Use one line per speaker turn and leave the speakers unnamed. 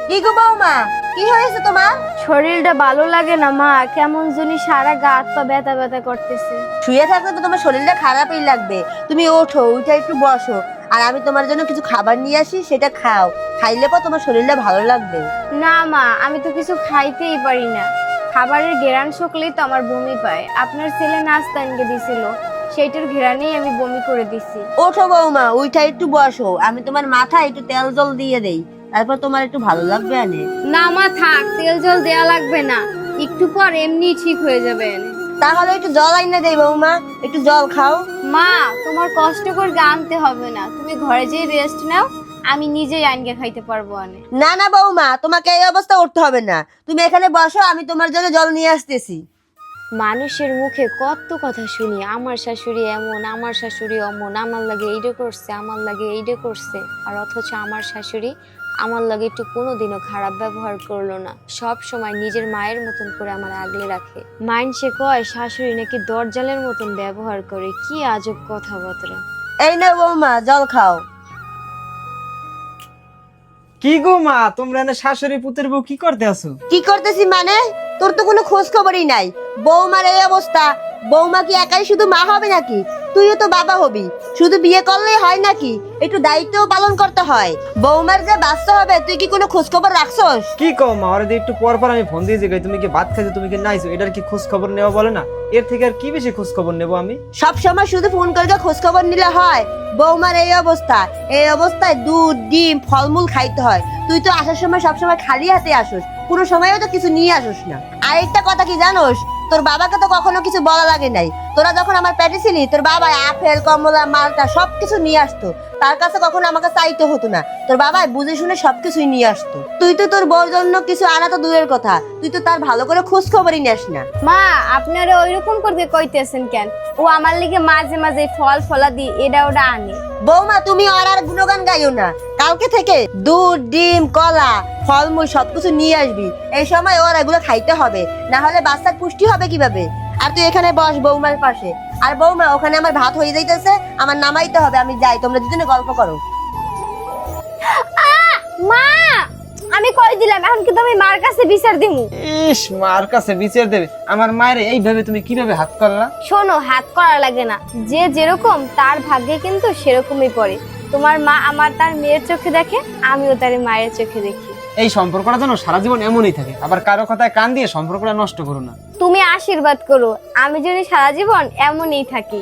কি গো বৌমা, কি হয়েছে তোমার?
শরীরটা ভালো লাগে না মা, কেমন জানি সারা গা হাত পা ব্যথা ব্যথা করতেছে।
শুয়ে থাকলে তো তোমার শরীরটা খারাপই লাগবে। তুমি ওঠো, উঠে একটু বসো, আর আমি তোমার জন্য কিছু খাবার নিয়ে আসি, সেটা খাও। খাইলে পর তোমার শরীরটা ভালো লাগবে।
না মা, আমি তো কিছু খাইতেই পারি না। খাবারের ঘেরান শুকলেই তো আমার বমি পায়। আপনার ছেলে নাস্তা এনে দিছিল, সেইটার ঘেরানেই আমি বমি করে দিছি।
ওঠো বৌমা, উঠে একটু বসো, আমি তোমার মাথায় একটু তেল জল দিয়ে দেই, তারপর তোমার একটু ভালো লাগবে আনে।
না মা থাক, তেল জল দেয়া লাগবে না, একটু পর এমনি ঠিক হয়ে যাবে।
তাহলে একটু জল আইনা দেই বৌমা, একটু জল খাও।
মা তোমার কষ্ট করে আনতে হবে না, তুমি ঘরে যেই রেস্ট নাও, আমি নিজেই আইনকে খাইতে পারবো আনে।
না না বৌমা, তোমাকে এই অবস্থা উঠতে হবে না, তুমি এখানে বসো, আমি তোমার জন্য জল নিয়ে আসতেছি।
মানুষের মুখে কত কথা শুনি, আমার শাশুড়ি এমন, আমার শাশুড়ি অমন, আমার লাগে এইটা করছে, আমার লাগে এইটা করছে, আর অথচ আমার শাশুড়ি আমার লাগে একটু কোনোদিনও খারাপ ব্যবহার করলো না। সব সময় নিজের মায়ের মতন করে আমার আগলে রাখে। মাইনসে কয় শাশুড়ি নাকি দরজালের মতন ব্যবহার করে, কি আজব কথাবার্তা।
এই না বৌমা, জল খাও।
কি গো মা, তোমরা না শাশুড়ি পুতের বউ কি করতে আসো?
কি করতেছি মানে? তোর তো কোনো খোঁজ খবরই নাই। বৌমার এই অবস্থা, বৌমা কি একাই শুধু মা হবে নাকি? তুইও তো বাবা হবি। শুধু বিয়ে করলেই হয় নাকি? একটু দায়িত্বও পালন করতে হয়। বৌমার যে বাচ্চা হবে, তুই কি কোনো খোঁজ খবর রাখছস?
কি কও মা, ওরা একটু পর পর আমি ফোন দিয়ে জিজ্ঞাসা তুমি কি ভাত খাইছো, তুমি কি নাইছো, এটার কি খোঁজ খবর নেওয়া বলে না? এর থেকে আর কি বেশি খোঁজ খবর নেবো আমি?
সব সময় শুধু ফোন করে খোঁজ খবর নিলে হয়? বৌমার এই অবস্থা, এই অবস্থায় দুধ ডিম ফলমূল খাইতে হয়। তুই তো আসার সময় সবসময় খালি হাতে আসোস, কোনো সময়ও তো কিছু নিয়ে আসোস না। আরেকটা কথা কি জানোস, তোর বাবাকে তো কখনো কিছু বলা লাগে নাই। তোরা যখন আমার পেটে ছিলি, তোর বাবা আপেল কমলা মালটা সবকিছু নিয়ে আসতো। তার কাছে কখনো আমাকে চাইতে হতো না। তোর বাবা বুঝে শুনে সবকিছুই নিয়ে আসতো। তুই তো তোর বউর জন্য কিছু আনা তো দূরের কথা, তুই তো তার ভালো করে খোঁজ খবরই নিস না।
মা আপনারা ওইরকম করতে কইতেছেন কেন? ও আমার লিগে মাঝে মাঝে ফল ফলাদি এটা ওটা আনে।
বৌমা, তুমি আর আর গুণগান গাইও না। কালকে থেকে দুধ ডিম কলা ফলমূল সবকিছু নিয়ে আসবি। এই সময় ওর এগুলো খাইতে হবে, না হলে বাচ্চার পুষ্টি হবে কিভাবে? আর তুই এখানে বস বৌমার পাশে। আর বৌমা, ওখানে আমার ভাত হয়ে যাইতেছে, আমার নামাইতে হবে, আমি যাই, তোমরা দুজনে গল্প করো।
মা আমি কই দিলাম, এখন কিন্তু আমি মার কাছে বিচার দিমু।
ইস, মার কাছে বিচার দেবে? আমার মায়ের এইভাবে তুমি কিভাবে হাত করলা?
শোনো, হাত করা লাগে না, যে যেরকম তার ভাগ্যে কিন্তু সেরকমই পড়ে। তোমার মা আমার তার মেয়ের চোখে দেখে, আমিও তার মায়ের চোখে দেখি।
এই সম্পর্কটা যেন সারা জীবন এমনই থাকে, আবার কারো কথায় কান দিয়ে সম্পর্কটা নষ্ট করো না।
তুমি আশীর্বাদ করো আমি যদি সারা জীবন এমনই থাকি।